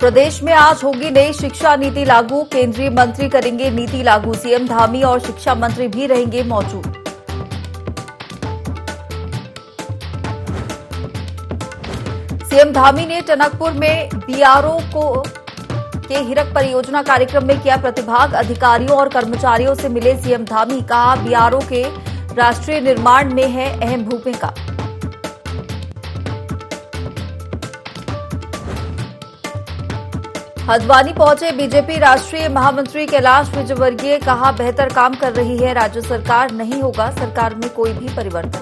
प्रदेश में आज होगी नई शिक्षा नीति लागू। केंद्रीय मंत्री करेंगे नीति लागू। सीएम धामी और शिक्षा मंत्री भी रहेंगे मौजूद। सीएम धामी ने टनकपुर में बीआरओ के हिरक परियोजना कार्यक्रम में किया प्रतिभाग। अधिकारियों और कर्मचारियों से मिले सीएम धामी। कहा, बीआरओ के राष्ट्रीय निर्माण में है अहम भूमिका। हल्द्वानी पहुंचे बीजेपी राष्ट्रीय महामंत्री कैलाश विजयवर्गीय। कहा, बेहतर काम कर रही है राज्य सरकार। नहीं होगा सरकार में कोई भी परिवर्तन।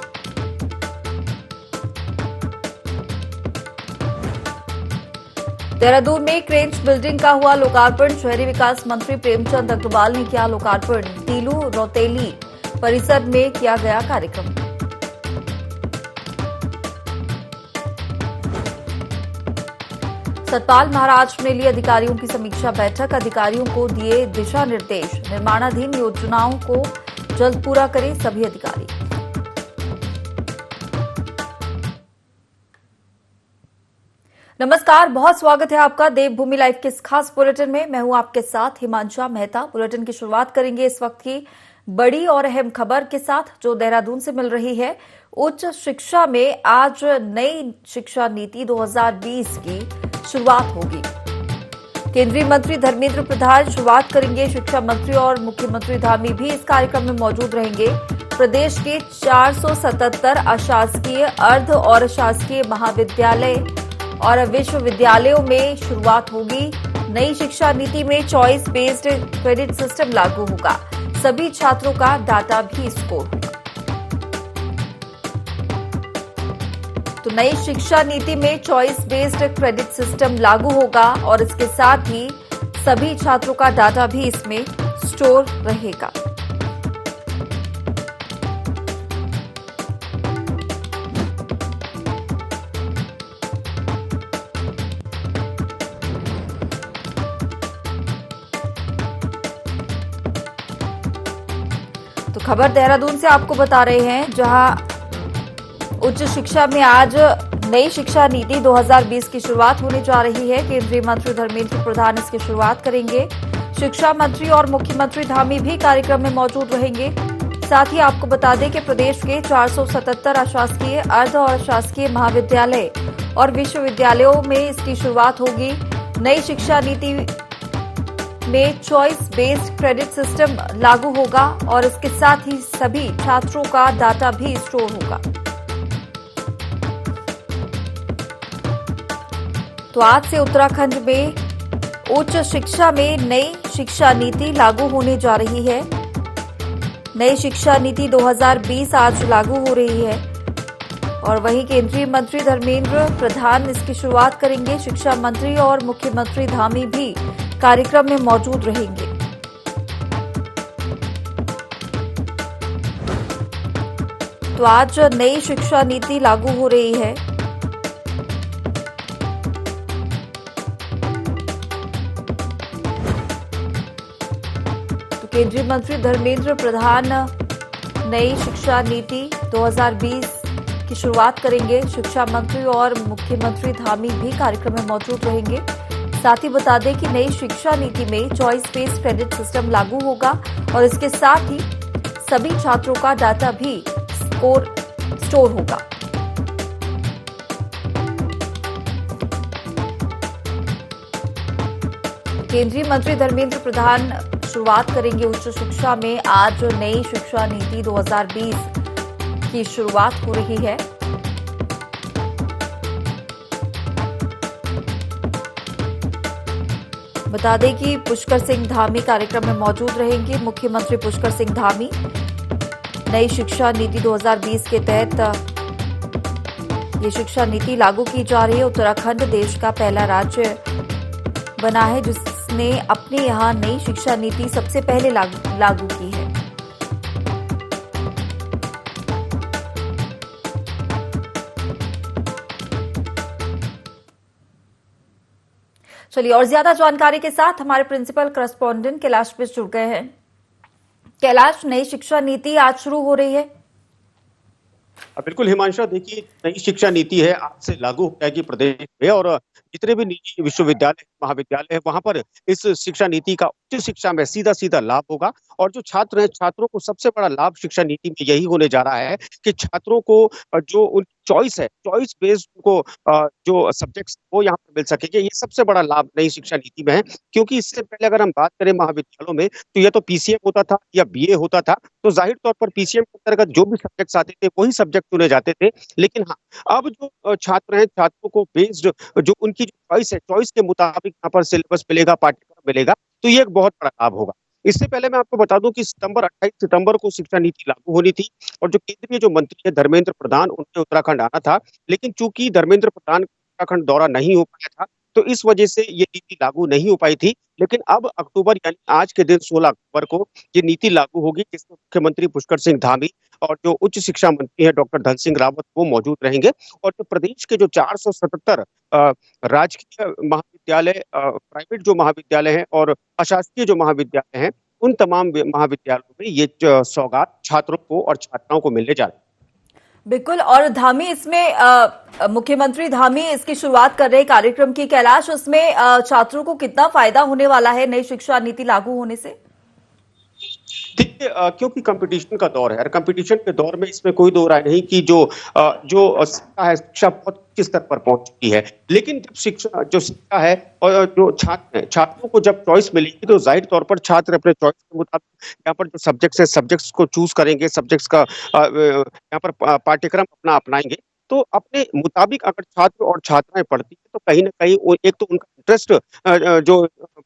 देहरादून में क्रेन्स बिल्डिंग का हुआ लोकार्पण। शहरी विकास मंत्री प्रेमचंद अग्रवाल ने किया लोकार्पण। तीलू रौतेली परिसर में किया गया कार्यक्रम। सतपाल महाराज ने ली अधिकारियों की समीक्षा बैठक। अधिकारियों को दिए दिशा निर्देश। निर्माणाधीन योजनाओं को जल्द पूरा करें सभी अधिकारी। नमस्कार, बहुत स्वागत है आपका देवभूमि लाइव के इस खास बुलेटिन में। मैं हूं आपके साथ हिमांशा मेहता। बुलेटिन की शुरुआत करेंगे इस वक्त की बड़ी और अहम खबर के साथ जो देहरादून से मिल रही है। उच्च शिक्षा में आज नई शिक्षा नीति 2020 की शुरुआत होगी। केंद्रीय मंत्री धर्मेंद्र प्रधान शुरुआत करेंगे। शिक्षा मंत्री और मुख्यमंत्री धामी भी इस कार्यक्रम में मौजूद रहेंगे। प्रदेश के 477 अशासकीय, अर्ध और शासकीय महाविद्यालय और विश्वविद्यालयों में शुरुआत होगी। नई शिक्षा नीति में चॉइस बेस्ड क्रेडिट सिस्टम लागू होगा। सभी छात्रों का डाटा भी स्कोर होगा। तो नई शिक्षा नीति में चॉइस बेस्ड क्रेडिट सिस्टम लागू होगा और इसके साथ ही सभी छात्रों का डाटा भी इसमें स्टोर रहेगा। तो खबर देहरादून से आपको बता रहे हैं, जहां उच्च शिक्षा में आज नई शिक्षा नीति 2020 की शुरुआत होने जा रही है। केंद्रीय मंत्री धर्मेंद्र प्रधान इसकी शुरुआत करेंगे। शिक्षा मंत्री और मुख्यमंत्री धामी भी कार्यक्रम में मौजूद रहेंगे। साथ ही आपको बता दें कि प्रदेश के 477 अशासकीय, अर्ध और शासकीय महाविद्यालय और विश्वविद्यालयों में इसकी शुरुआत होगी। नई शिक्षा नीति में चॉइस बेस्ड क्रेडिट सिस्टम लागू होगा और इसके साथ ही सभी छात्रों का डाटा भी स्टोर होगा। तो आज से उत्तराखंड में उच्च शिक्षा में नई शिक्षा नीति लागू होने जा रही है। नई शिक्षा नीति 2020 आज लागू हो रही है और वहीं केंद्रीय मंत्री धर्मेंद्र प्रधान इसकी शुरुआत करेंगे। शिक्षा मंत्री और मुख्यमंत्री धामी भी कार्यक्रम में मौजूद रहेंगे। तो आज नई शिक्षा नीति लागू हो रही है। तो केंद्रीय मंत्री धर्मेंद्र प्रधान नई शिक्षा नीति 2020 की शुरुआत करेंगे। शिक्षा मंत्री और मुख्यमंत्री धामी भी कार्यक्रम में मौजूद रहेंगे। साथ ही बता दें कि नई शिक्षा नीति में चॉइस बेस्ड क्रेडिट सिस्टम लागू होगा और इसके साथ ही सभी छात्रों का डाटा भी स्टोर होगा। केंद्रीय मंत्री धर्मेंद्र प्रधान शुरुआत करेंगे उच्च शिक्षा में। आज नई शिक्षा नीति 2020 की शुरुआत हो रही है। बता दें कि पुष्कर सिंह धामी कार्यक्रम में मौजूद रहेंगे। मुख्यमंत्री पुष्कर सिंह धामी नई शिक्षा नीति 2020 के तहत ये शिक्षा नीति लागू की जा रही है। उत्तराखंड देश का पहला राज्य बना है जिसने अपने यहां नई शिक्षा नीति सबसे पहले लागू की है। चलिए और ज्यादा जानकारी के साथ हमारे प्रिंसिपल करस्पॉन्डेंट कैलाश मिश्र जुड़ गए हैं। कैलाश, नई शिक्षा नीति आज शुरू हो रही है। बिल्कुल हिमांशु, देखिए नई शिक्षा नीति है आज से लागू हो जाएगी प्रदेश में और जितने भी निजी विश्वविद्यालय, महाविद्यालय है, वहां पर इस शिक्षा नीति का उच्च शिक्षा में सीधा सीधा लाभ होगा। और जो छात्र हैं, छात्रों को सबसे बड़ा लाभ शिक्षा नीति में यही होने जा रहा है कि छात्रों को जो उनकी चॉइस है, चॉइस बेस्ड उनको जो सब्जेक्ट्स वो यहाँ पर मिल सकेंगे। ये सबसे बड़ा लाभ नई शिक्षा नीति में है। क्योंकि इससे पहले अगर हम बात करें महाविद्यालयों में, तो या तो पीसीएम होता था या बीए होता था। तो जाहिर तौर पर पीसीएम के अंतर्गत जो भी सब्जेक्ट्स आते थे वही सब्जेक्ट चुने जाते थे। लेकिन हाँ, अब जो छात्र हैं, छात्रों को बेस्ड जो उनकी जो चॉइस है, चॉइस के मुताबिक यहाँ पर सिलेबस मिलेगा, पाठ्यक्रम मिलेगा। तो ये एक बहुत बड़ा लाभ होगा। इससे पहले मैं आपको बता दूं कि 28 सितंबर को शिक्षा नीति लागू होनी थी। और जो केंद्रीय जो मंत्री है धर्मेंद्र प्रधान, उन्हें उत्तराखंड आना था। लेकिन चूंकि धर्मेंद्र प्रधान का उत्तराखंड दौरा नहीं हो पाया था, तो इस वजह से ये नीति लागू नहीं हो पाई थी। लेकिन अब अक्टूबर यानी आज के दिन 16 अक्टूबर को ये नीति लागू होगी, जिसमें मुख्यमंत्री पुष्कर सिंह धामी और जो उच्च शिक्षा मंत्री है डॉक्टर धन सिंह रावत वो मौजूद रहेंगे। और जो प्रदेश के जो 477 राजकीय महाविद्यालय, प्राइवेट जो महाविद्यालय हैं और अशासकीय जो महाविद्यालय हैं, उन तमाम महाविद्यालयों में ये सौगात छात्रों को और छात्राओं को मिलने जा रही है। बिल्कुल। और धामी इसमें मुख्यमंत्री धामी इसकी शुरुआत कर रहे हैं कार्यक्रम की। कैलाश, उसमें छात्रों को कितना फायदा होने वाला है नई शिक्षा नीति लागू होने से? देखिए, क्योंकि कंपटीशन का दौर है और कंपटीशन के दौर में इसमें कोई दो राय नहीं कि जो शिक्षा है, शिक्षा बहुत उच्च स्तर पर पहुंच चुकी है। लेकिन जब शिक्षा है और जो छात्र हैं, छात्रों को जब चॉइस मिलेगी तो जाहिर तौर पर छात्र अपने चॉइस के मुताबिक यहाँ पर जो सब्जेक्ट्स है, सब्जेक्ट्स को चूज करेंगे, सब्जेक्ट्स का यहाँ पर पाठ्यक्रम अपना अपनाएंगे। तो अपने मुताबिक अगर छात्र और छात्राएं पढ़ती है तो कहीं ना कहीं एक तो उनका इंटरेस्ट जो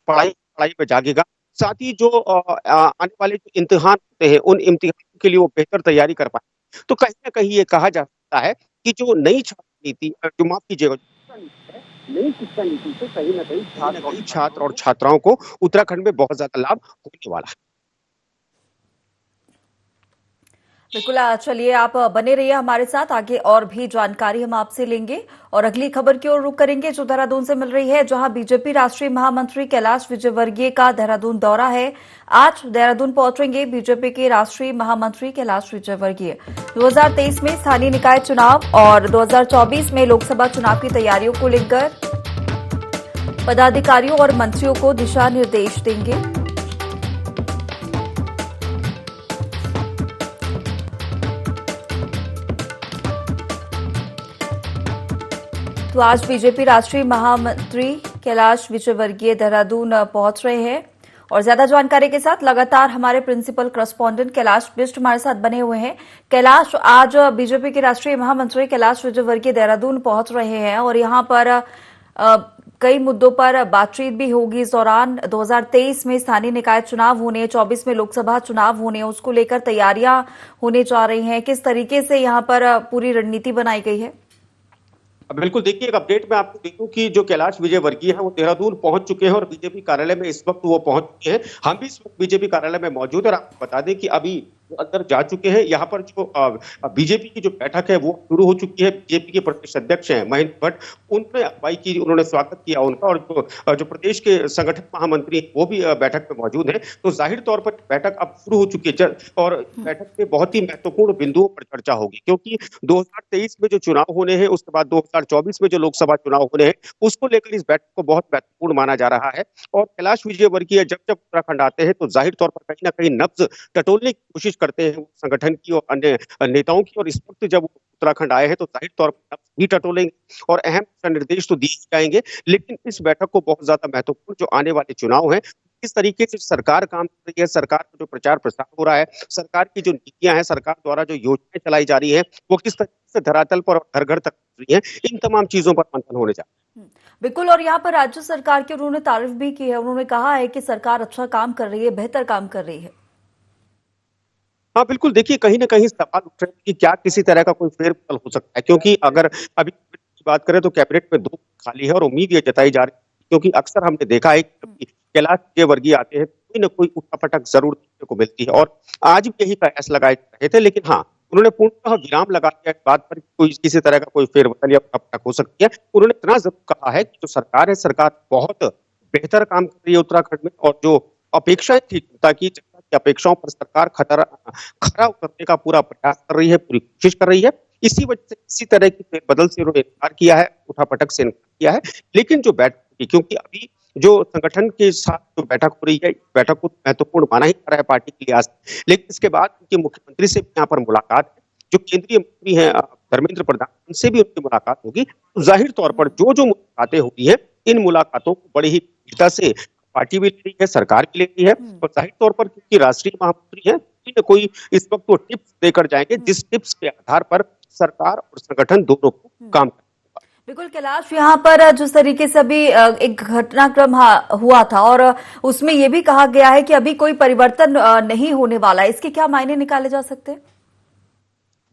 पढ़ाई पढ़ाई में जागेगा। साथ ही जो आने वाले जो इम्तिहान होते हैं, उन इम्तिहानों के लिए वो बेहतर तैयारी कर पाए। तो कहीं ना कहीं ये कहा जा सकता है कि जो नई छात्र नीति, जो माफ कीजिएगा, नई शिक्षा नीति से कहीं ना कहीं छात्र और छात्राओं को उत्तराखंड में बहुत ज्यादा लाभ होने वाला है। बिल्कुल। चलिए, आप बने रहिए हमारे साथ, आगे और भी जानकारी हम आपसे लेंगे। और अगली खबर की ओर रुख करेंगे जो देहरादून से मिल रही है, जहां बीजेपी राष्ट्रीय महामंत्री कैलाश विजयवर्गीय का देहरादून दौरा है। आज देहरादून पहुंचेंगे बीजेपी के राष्ट्रीय महामंत्री कैलाश विजयवर्गीय। 2023 में स्थानीय निकाय चुनाव और 2024 में लोकसभा चुनाव की तैयारियों को लेकर पदाधिकारियों और मंत्रियों को दिशा निर्देश देंगे। तो आज बीजेपी राष्ट्रीय महामंत्री कैलाश विजयवर्गीय देहरादून पहुंच रहे हैं। और ज्यादा जानकारी के साथ लगातार हमारे प्रिंसिपल करस्पॉन्डेंट कैलाश बिष्ट हमारे साथ बने हुए हैं। कैलाश, आज बीजेपी के राष्ट्रीय महामंत्री कैलाश विजयवर्गीय देहरादून पहुंच रहे हैं और यहां पर कई मुद्दों पर बातचीत भी होगी। इस दौरान 2023 में स्थानीय निकाय चुनाव होने, 24 में लोकसभा चुनाव होने, उसको लेकर तैयारियां होने जा रही हैं। किस तरीके से यहां पर पूरी रणनीति बनाई गई है? बिल्कुल, देखिए, एक अपडेट मैं आपको दे दूं कि जो कैलाश विजयवर्गीय है वो देहरादून पहुंच चुके हैं और बीजेपी कार्यालय में इस वक्त वो पहुंच चुके हैं। हम भी इस वक्त बीजेपी कार्यालय में मौजूद है और आपको बता दें कि अभी वो अंदर जा चुके हैं। यहाँ पर जो बीजेपी की जो बैठक है वो शुरू हो चुकी है। बीजेपी के प्रदेश अध्यक्ष हैं महेंद्र भट्ट, उन्होंने अगुवाई की, उन्होंने स्वागत किया उनका। और जो प्रदेश के संगठन महामंत्री वो भी बैठक में मौजूद है। तो जाहिर तौर पर बैठक अब शुरू हो चुकी है और बैठक में बहुत ही महत्वपूर्ण बिंदुओं पर चर्चा होगी। क्योंकि 2023 में जो चुनाव होने हैं, उसके बाद 2024 में जो लोकसभा चुनाव होने हैं, उसको लेकर इस बैठक को बहुत महत्वपूर्ण माना जा रहा है। और कैलाश विजयवर्गीय जब जब उत्तराखंड आते हैं तो जाहिर तौर पर कहीं ना कहीं नब्ज टटोलने की कोशिश करते हैं संगठन की और अन्य नेताओं की। और इस वक्त जब उत्तराखंड आए हैं तो जाहिर तौर पर भी टटोलेंगे और अहम दिशा निर्देश तो दिए जाएंगे। लेकिन इस बैठक को बहुत ज्यादा महत्वपूर्ण जो आने वाले चुनाव हैं, किस तरीके से सरकार काम कर रही है, सरकार का जो प्रचार प्रसार हो रहा है, सरकार की जो नीतियां हैं, सरकार द्वारा जो योजनाएं चलाई जा रही है, वो किस तरीके से धरातल पर और घर घर तक पहुंच रही है, इन तमाम चीजों पर मंथन होने जा रहा है। बिल्कुल। और यहाँ पर राज्य सरकार की उन्होंने तारीफ भी की है। उन्होंने कहा है कि सरकार अच्छा काम कर रही है, बेहतर काम कर रही है। हाँ, बिल्कुल, देखिए, कहीं ना कहीं सवाल उठ रहे हैं कि क्या किसी तरह का कोई फेरबदल हो सकता है। क्योंकि अगर अभी की बात करें तो कैबिनेट में 2 खाली है और उम्मीद ये जताई जा रही है। क्योंकि अक्सर हमने देखा है कि कैलाश विजयवर्गीय आते हैं, कोई ना कोई उठापटक जरूर देखने को मिलती है। और आज भी यही कयास लगाए जा रहे थे। लेकिन हाँ, उन्होंने पूर्णतः विराम लगा दिया इस बात पर कि कोई किसी तरह का कोई फेरबदल या उठापटक हो सकती है। उन्होंने इतना जरूर कहा है कि जो सरकार है, सरकार बहुत बेहतर काम कर रही है उत्तराखंड में। और जो अपेक्षाएं थी जनता की, जनता की अपेक्षाओं पर सरकार खरा उतरने का पूरा प्रयास कर रही है, पूरी कोशिश कर रही है। इसी वजह से इसी तरह की फेरबदल से उन्होंने इनकार किया है, उठापटक से इनकार किया है। लेकिन जो बैठक हुई, क्योंकि अभी जो संगठन के साथ जो बैठक हो रही है, इस बैठक को महत्वपूर्ण माना ही जा रहा है पार्टी के लिहाज से। लेकिन इसके बाद उनके मुख्यमंत्री से भी यहाँ पर मुलाकात है। जो केंद्रीय मंत्री हैं धर्मेंद्र प्रधान, उनसे भी उनकी मुलाकात होगी। तो जाहिर तौर पर जो मुलाकातें हुई हैं, इन मुलाकातों को बड़ी ही गंभीरता से पार्टी भी ले रही है, सरकार भी ले रही है। और जाहिर तौर पर क्योंकि राष्ट्रीय महामंत्री हैं, कोई न कोई इस वक्त वो टिप्स देकर जाएंगे, जिस टिप्स के आधार पर सरकार और संगठन दोनों को काम करना होगा। बिल्कुल कैलाश, यहाँ पर जिस तरीके से अभी एक घटनाक्रम हुआ था और उसमें यह भी कहा गया है कि अभी कोई परिवर्तन नहीं होने वाला है, इसके क्या मायने निकाले जा सकते हैं?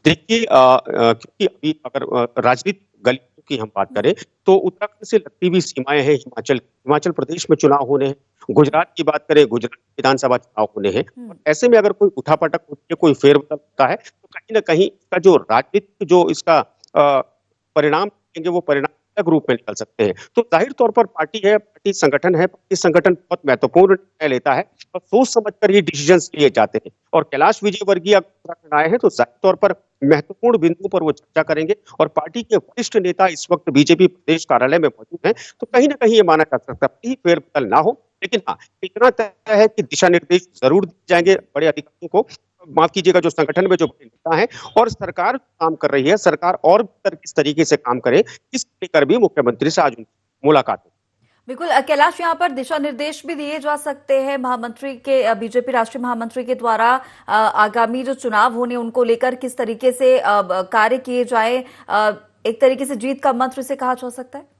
देखिए क्योंकि अभी अगर राजनीतिक गलियों की हम बात करें तो उत्तराखंड से लगती हुई सीमाएं हैं हिमाचल प्रदेश में चुनाव होने हैं। गुजरात की बात करें, गुजरात विधानसभा चुनाव होने हैं। और ऐसे में अगर कोई उठापटक होती है, कोई फेरबदल होता है, तो कहीं ना कहीं इसका जो राजनीतिक जो इसका परिणाम देंगे, वो परिणाम अलग रूप में निकल सकते हैं। तो जाहिर तौर पर पार्टी है, पार्टी संगठन बहुत महत्वपूर्ण निर्णय लेता है और सोच समझकर ही डिसीजंस लिए जाते हैं। और कैलाश विजयवर्गीय उत्तराखंड आए हैं तो जाहिर तौर पर महत्वपूर्ण बिंदुओं पर वो चर्चा करेंगे। और पार्टी के वरिष्ठ नेता इस वक्त बीजेपी प्रदेश कार्यालय में मौजूद हैं, तो कहीं ना कहीं ये माना जा सकता है कि फेरबदल ना हो। लेकिन हाँ, इतना तय है कि दिशा निर्देश जरूर दिए जाएंगे बड़े अधिकारियों को, माफ कीजिएगा, जो संगठन में जो बड़े नेता हैं। और सरकार काम कर रही है, सरकार और किस तरीके से काम करे, इसको लेकर भी मुख्यमंत्री से आज मुलाकात। बिल्कुल कैलाश, यहाँ पर दिशा निर्देश भी दिए जा सकते हैं महामंत्री के, बीजेपी राष्ट्रीय महामंत्री के द्वारा आगामी जो चुनाव होने उनको लेकर किस तरीके से कार्य किए जाए, एक तरीके से जीत का मंत्र से कहा जा सकता है।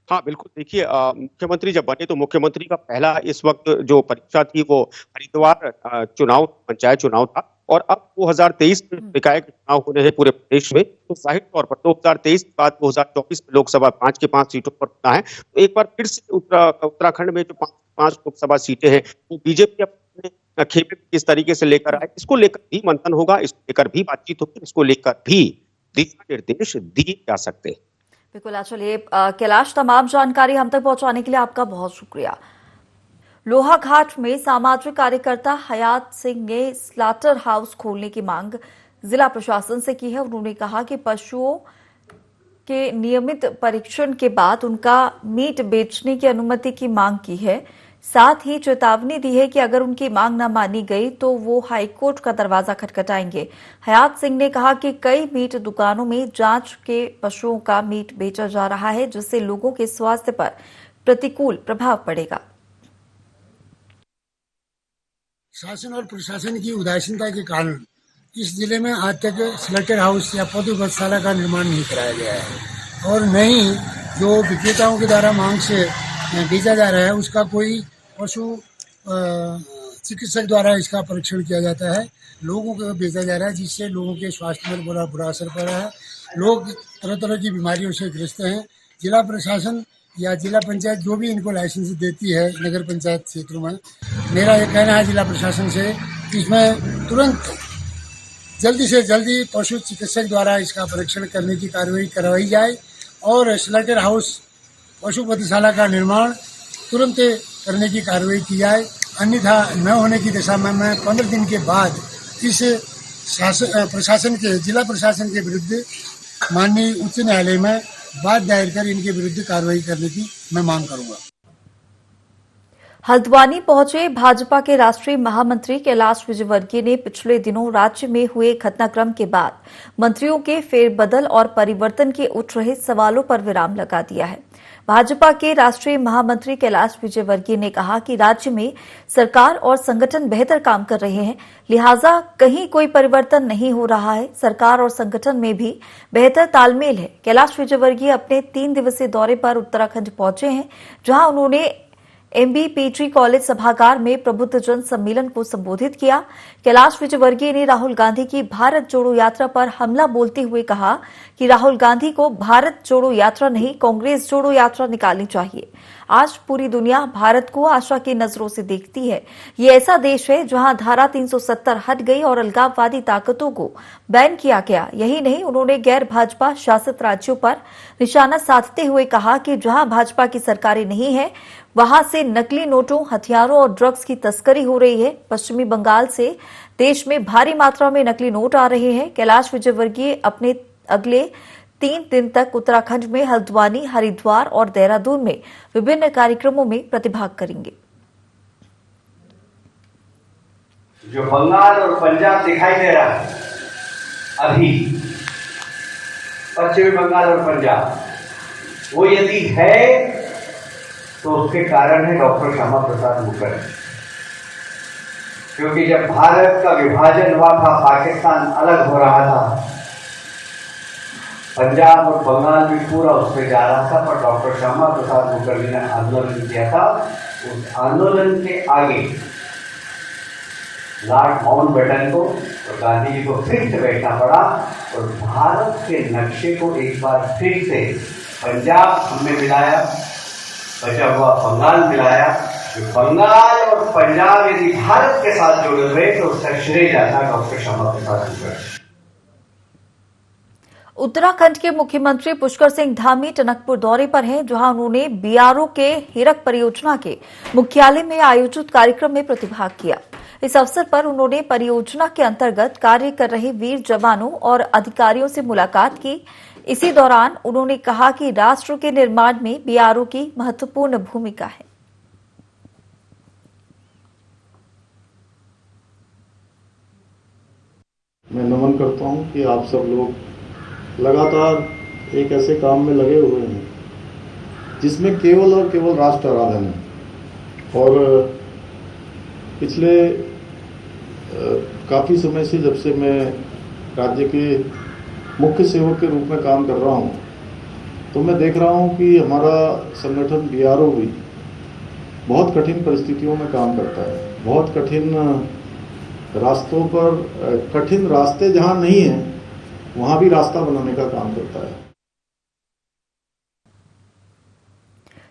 हाँ बिल्कुल, देखिए मुख्यमंत्री जब बने तो मुख्यमंत्री का पहला इस वक्त जो परीक्षा थी वो हरिद्वार पंचायत चुनाव था। और अब 2023 में विधायक चुनाव होने हैं पूरे प्रदेश में। तो जाहिर तौर पर 2023 के बाद 2024 में लोकसभा 5 की 5 सीटों पर होना है। तो एक बार फिर से उत्तराखंड में जो 5 लोकसभा सीटें हैं वो बीजेपी अपने खेमे किस तरीके से लेकर आए, इसको लेकर भी मंथन होगा, इसको लेकर भी बातचीत होगी, इसको लेकर भी दिशा निर्देश दिए जा सकते हैं। बिल्कुल, चलिए कैलाश, तमाम जानकारी हम तक पहुंचाने के लिए आपका बहुत शुक्रिया। लोहाघाट में सामाजिक कार्यकर्ता हयात सिंह ने स्लाटर हाउस खोलने की मांग जिला प्रशासन से की है। उन्होंने कहा कि पशुओं के नियमित परीक्षण के बाद उनका मीट बेचने की अनुमति की मांग की है। साथ ही चेतावनी दी है कि अगर उनकी मांग न मानी गई तो वो हाईकोर्ट का दरवाजा खटखटाएंगे। हयात सिंह ने कहा कि कई मीट दुकानों में जांच के पशुओं का मीट बेचा जा रहा है, जिससे लोगों के स्वास्थ्य पर प्रतिकूल प्रभाव पड़ेगा। शासन और प्रशासन की उदासीनता के कारण इस जिले में आज तक स्लटर हाउस या पशु गौशाला का निर्माण नहीं कराया गया है। और न ही जो विक्रेताओं के द्वारा मांग से बेचा जा रहा है उसका कोई पशु चिकित्सक द्वारा इसका परीक्षण किया जाता है। लोगों को बेचा जा रहा है, जिससे लोगों के स्वास्थ्य पर बड़ा बुरा असर पड़ रहा है। लोग तरह तरह की बीमारियों से ग्रस्त हैं। जिला प्रशासन या जिला पंचायत जो भी इनको लाइसेंस देती है नगर पंचायत क्षेत्रों में, मेरा ये कहना है जिला प्रशासन से कि इसमें तुरंत जल्दी से जल्दी पशु चिकित्सक द्वारा इसका परीक्षण करने की कार्रवाई करवाई जाए और स्लटर हाउस पशु पशुशाला का निर्माण तुरंत करने की कार्रवाई की जाए। अन्यथा न होने की दशा में मैं 15 दिन के बाद इस प्रशासन के जिला प्रशासन के विरुद्ध माननीय उच्च न्यायालय में बात दायर कर इनके विरुद्ध कार्रवाई करने की मैं मांग करूंगा। हल्द्वानी पहुंचे भाजपा के राष्ट्रीय महामंत्री कैलाश विजयवर्गीय ने पिछले दिनों राज्य में हुए घटनाक्रम के बाद मंत्रियों के फेरबदल और परिवर्तन के उठ रहे सवालों पर विराम लगा दिया है। भाजपा के राष्ट्रीय महामंत्री कैलाश विजयवर्गीय ने कहा कि राज्य में सरकार और संगठन बेहतर काम कर रहे हैं, लिहाजा कहीं कोई परिवर्तन नहीं हो रहा है। सरकार और संगठन में भी बेहतर तालमेल है। कैलाश विजयवर्गीय अपने 3 दिवसीय दौरे पर उत्तराखंड पहुंचे हैं, जहां उन्होंने MBPG कॉलेज सभागार में प्रबुद्ध जन सम्मेलन को संबोधित किया। कैलाश विजयवर्गीय ने राहुल गांधी की भारत जोड़ो यात्रा पर हमला बोलते हुए कहा कि राहुल गांधी को भारत जोड़ो यात्रा नहीं, कांग्रेस जोड़ो यात्रा निकालनी चाहिए। आज पूरी दुनिया भारत को आशा की नजरों से देखती है। ये ऐसा देश है जहां धारा 370 हट गई और अलगाववादी ताकतों को बैन किया गया। यही नहीं, उन्होंने गैर भाजपा शासित राज्यों पर निशाना साधते हुए कहा कि जहां भाजपा की सरकारें नहीं है वहां से नकली नोटों, हथियारों और ड्रग्स की तस्करी हो रही है। पश्चिमी बंगाल से देश में भारी मात्रा में नकली नोट आ रहे हैं। कैलाश विजयवर्गीय अपने अगले 3 दिन तक उत्तराखंड में हल्द्वानी, हरिद्वार और देहरादून में विभिन्न कार्यक्रमों में प्रतिभाग करेंगे। जो बंगाल और पंजाब दिखाई दे रहा है अभी, पश्चिमी बंगाल और पंजाब, वो यदि है तो उसके कारण है डॉक्टर श्यामा प्रसाद मुखर्जी। क्योंकि जब भारत का विभाजन हुआ था, पाकिस्तान अलग हो रहा था, पंजाब और बंगाल भी पूरा उसमें जा रहा था, पर डॉक्टर श्यामा प्रसाद मुखर्जी ने आंदोलन किया था। उस आंदोलन के आगे लॉर्ड माउंटबेटन को और गांधी जी को फिर से बैठना पड़ा और भारत के नक्शे को एक बार फिर से पंजाब हमने मिलाया, बचा हुआ बंगाल मिलाया। बंगाल और पंजाब यदि भारत के साथ जुड़े हुए तो उसका श्रेय जाता डॉक्टर श्यामा प्रसाद मुखर्जी। उत्तराखंड के मुख्यमंत्री पुष्कर सिंह धामी टनकपुर दौरे पर हैं, जहां उन्होंने बीआरओ के हीरक परियोजना के मुख्यालय में आयोजित कार्यक्रम में प्रतिभाग किया। इस अवसर पर उन्होंने परियोजना के अंतर्गत कार्य कर रहे वीर जवानों और अधिकारियों से मुलाकात की। इसी दौरान उन्होंने कहा कि राष्ट्र के निर्माण में बीआरओ की महत्वपूर्ण भूमिका है। मैं नमन करता हूं कि आप सब लोग लगातार एक ऐसे काम में लगे हुए हैं जिसमें केवल और केवल राष्ट्र आराधन है। और पिछले काफ़ी समय से, जब से मैं राज्य के मुख्य सेवक के रूप में काम कर रहा हूं, तो मैं देख रहा हूं कि हमारा संगठन बीआरओ भी बहुत कठिन परिस्थितियों में काम करता है। बहुत कठिन रास्तों पर, कठिन रास्ते जहां नहीं हैं वहां भी रास्ता बनाने का काम करता है।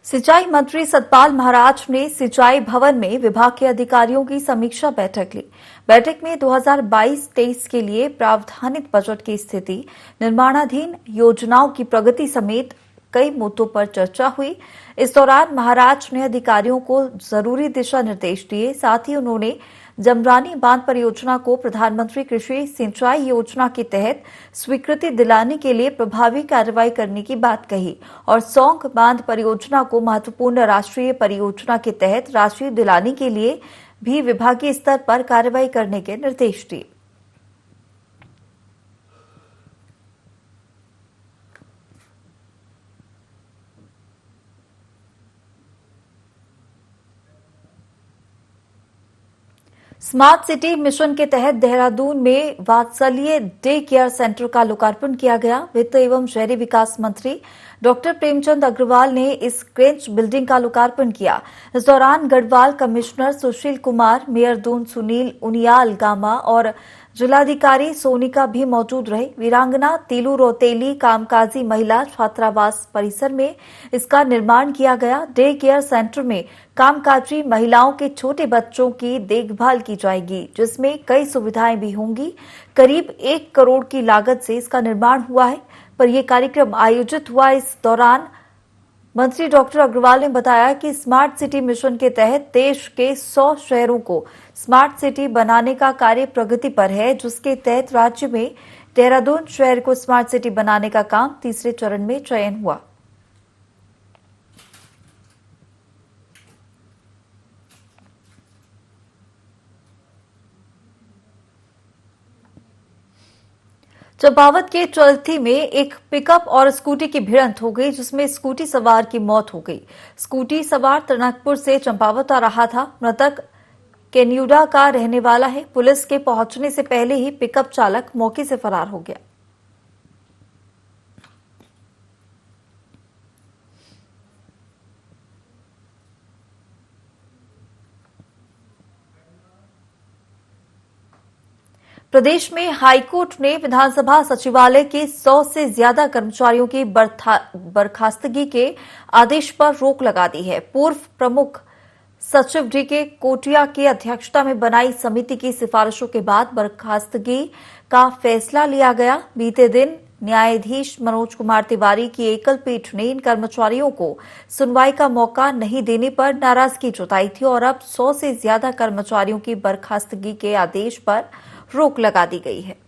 सिंचाई मंत्री सतपाल महाराज ने सिंचाई भवन में विभाग के अधिकारियों की समीक्षा बैठक ली। बैठक में 2022-23 के लिए प्रावधानित बजट की स्थिति, निर्माणाधीन योजनाओं की प्रगति समेत कई मुद्दों पर चर्चा हुई। इस दौरान महाराज ने अधिकारियों को जरूरी दिशा निर्देश दिए। साथ ही उन्होंने जमरानी बांध परियोजना को प्रधानमंत्री कृषि सिंचाई योजना के तहत स्वीकृति दिलाने के लिए प्रभावी कार्रवाई करने की बात कही और सौंग बांध परियोजना को महत्वपूर्ण राष्ट्रीय परियोजना के तहत राशि दिलाने के लिए भी विभागीय स्तर पर कार्रवाई करने के निर्देश दिए। स्मार्ट सिटी मिशन के तहत देहरादून में वात्सल्य डे केयर सेंटर का लोकार्पण किया गया। वित्त एवं शहरी विकास मंत्री डॉक्टर प्रेमचंद अग्रवाल ने इस क्रेंच बिल्डिंग का लोकार्पण किया। इस दौरान गढ़वाल कमिश्नर सुशील कुमार, मेयर दून सुनील उनियाल गामा और जिलाधिकारी सोनिका भी मौजूद रहे। वीरांगना तीलू रोतेली कामकाजी महिला छात्रावास परिसर में इसका निर्माण किया गया। डे केयर सेंटर में कामकाजी महिलाओं के छोटे बच्चों की देखभाल की जाएगी, जिसमें कई सुविधाएं भी होंगी। करीब 1 करोड़ की लागत से इसका निर्माण हुआ है, पर यह कार्यक्रम आयोजित हुआ। इस दौरान मंत्री डॉक्टर अग्रवाल ने बताया कि स्मार्ट सिटी मिशन के तहत देश के 100 शहरों को स्मार्ट सिटी बनाने का कार्य प्रगति पर है, जिसके तहत राज्य में देहरादून शहर को स्मार्ट सिटी बनाने का काम तीसरे चरण में चयन हुआ। चंपावत के चलथी में एक पिकअप और स्कूटी की भिड़ंत हो गई, जिसमें स्कूटी सवार की मौत हो गई। स्कूटी सवार टनकपुर से चंपावत आ रहा था। मृतक केन्यूडा का रहने वाला है। पुलिस के पहुंचने से पहले ही पिकअप चालक मौके से फरार हो गया। प्रदेश में हाईकोर्ट ने विधानसभा सचिवालय के 100 से ज्यादा कर्मचारियों की बर्खास्तगी के आदेश पर रोक लगा दी है। पूर्व प्रमुख सचिव डीके कोटिया की अध्यक्षता में बनाई समिति की सिफारिशों के बाद बर्खास्तगी का फैसला लिया गया। बीते दिन न्यायाधीश मनोज कुमार तिवारी की एकल पीठ ने इन कर्मचारियों को सुनवाई का मौका नहीं देने पर नाराजगी जताई थी और अब 100 से ज्यादा कर्मचारियों की बर्खास्तगी के आदेश पर रोक लगा दी गई है।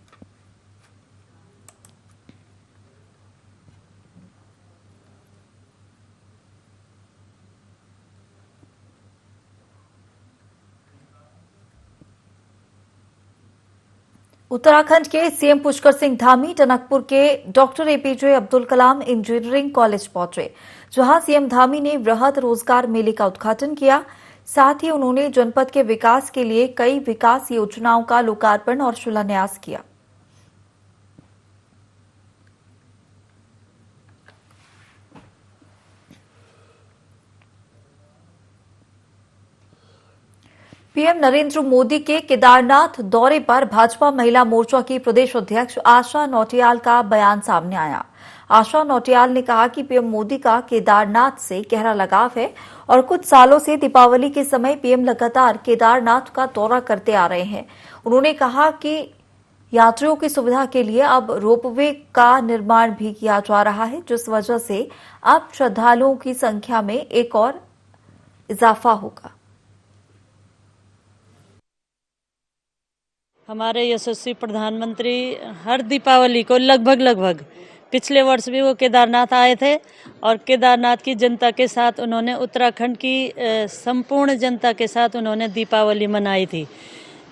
उत्तराखंड के सीएम पुष्कर सिंह धामी टनकपुर के doctor APJ Abdul Kalam engineering college पहुंचे, जहां सीएम धामी ने वृहद रोजगार मेले का उद्घाटन किया। साथ ही उन्होंने जनपद के विकास के लिए कई विकास योजनाओं का लोकार्पण और शिलान्यास किया। पीएम नरेंद्र मोदी के केदारनाथ दौरे पर भाजपा महिला मोर्चा की प्रदेश अध्यक्ष आशा नौटियाल का बयान सामने आया। आशा नौटियाल ने कहा कि पीएम मोदी का केदारनाथ से गहरा लगाव है और कुछ सालों से दीपावली के समय पीएम लगातार केदारनाथ का दौरा करते आ रहे हैं। उन्होंने कहा कि यात्रियों की सुविधा के लिए अब रोपवे का निर्माण भी किया जा रहा है, जिस वजह से अब श्रद्धालुओं की संख्या में एक और इजाफा होगा। हमारे यशस्वी प्रधानमंत्री हर दीपावली को लगभग पिछले वर्ष भी वो केदारनाथ आए थे और केदारनाथ की जनता के साथ उन्होंने, उत्तराखंड की संपूर्ण जनता के साथ उन्होंने दीपावली मनाई थी।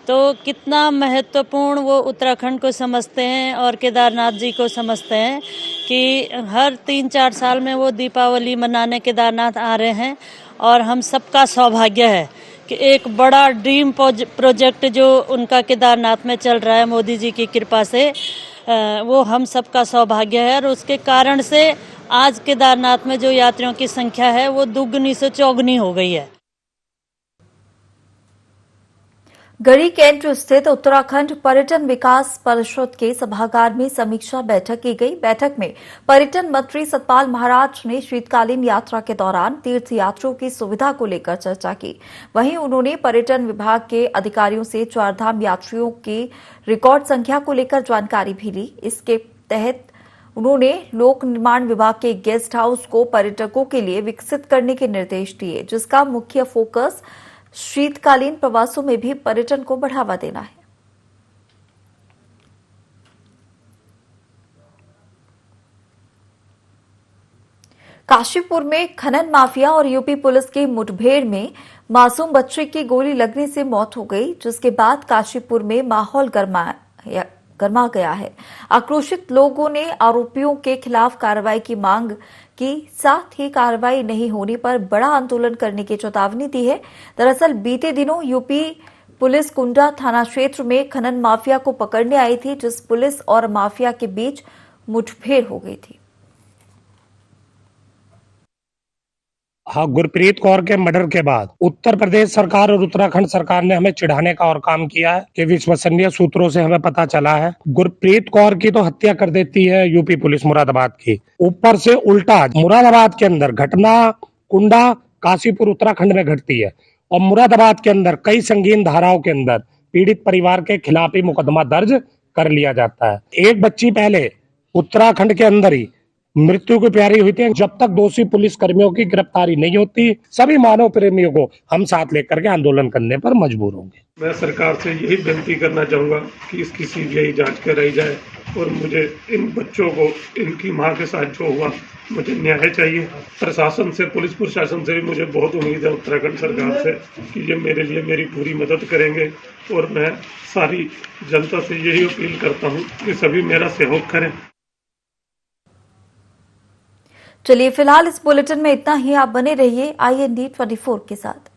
तो कितना महत्वपूर्ण वो उत्तराखंड को समझते हैं और केदारनाथ जी को समझते हैं कि हर 3-4 साल में वो दीपावली मनाने केदारनाथ आ रहे हैं। और हम सबका सौभाग्य है कि एक बड़ा ड्रीम प्रोजेक्ट जो उनका केदारनाथ में चल रहा है मोदी जी की कृपा से, वो हम सबका सौभाग्य है। और उसके कारण से आज केदारनाथ में जो यात्रियों की संख्या है वो दुगनी से चौगुनी हो गई है। गढ़ी कैंट स्थित उत्तराखंड पर्यटन विकास परिषद के सभागार में समीक्षा बैठक की गई। बैठक में पर्यटन मंत्री सतपाल महाराज ने शीतकालीन यात्रा के दौरान तीर्थ यात्रियों की सुविधा को लेकर चर्चा की। वहीं उन्होंने पर्यटन विभाग के अधिकारियों से चारधाम यात्रियों की रिकॉर्ड संख्या को लेकर जानकारी भी ली। इसके तहत उन्होंने लोक निर्माण विभाग के गेस्ट हाउस को पर्यटकों के लिए विकसित करने के निर्देश दिए, जिसका मुख्य फोकस शीतकालीन प्रवासों में भी पर्यटन को बढ़ावा देना है। काशीपुर में खनन माफिया और यूपी पुलिस की मुठभेड़ में मासूम बच्चे की गोली लगने से मौत हो गई, जिसके बाद काशीपुर में माहौल गरमा गया है। आक्रोशित लोगों ने आरोपियों के खिलाफ कार्रवाई की मांग की, साथ ही कार्रवाई नहीं होने पर बड़ा आंदोलन करने की चेतावनी दी है। दरअसल बीते दिनों यूपी पुलिस कुंडा थाना क्षेत्र में खनन माफिया को पकड़ने आई थी, जिस पुलिस और माफिया के बीच मुठभेड़ हो गई थी। हाँ, गुरप्रीत कौर के मर्डर के बाद उत्तर प्रदेश सरकार और उत्तराखंड सरकार ने हमें चिढ़ाने का और काम किया है कि विश्वसनीय सूत्रों से हमें पता चला है गुरप्रीत कौर की तो हत्या कर देती है यूपी पुलिस मुरादाबाद की, ऊपर से उल्टा मुरादाबाद के अंदर घटना कुंडा काशीपुर उत्तराखंड में घटती है और मुरादाबाद के अंदर कई संगीन धाराओं के अंदर पीड़ित परिवार के खिलाफ ही मुकदमा दर्ज कर लिया जाता है। एक बच्ची पहले उत्तराखंड के अंदर ही मृत्यु की प्यारी हुई थी। जब तक दोषी पुलिस कर्मियों की गिरफ्तारी नहीं होती, सभी मानव प्रेमियों को हम साथ लेकर के आंदोलन करने पर मजबूर होंगे। मैं सरकार से यही विनती करना चाहूंगा कि इसकी सीबीआई जांच कराई जाए और मुझे इन बच्चों को, इनकी मां के साथ जो हुआ, मुझे न्याय चाहिए। प्रशासन से, पुलिस प्रशासन से भी मुझे बहुत उम्मीद है उत्तराखंड सरकार से कि ये मेरे लिए मेरी पूरी मदद करेंगे। और मैं सारी जनता से यही अपील करता हूँ कि सभी मेरा सहयोग करें। चलिए फिलहाल इस बुलेटिन में इतना ही। आप बने रहिए IND 24 के साथ।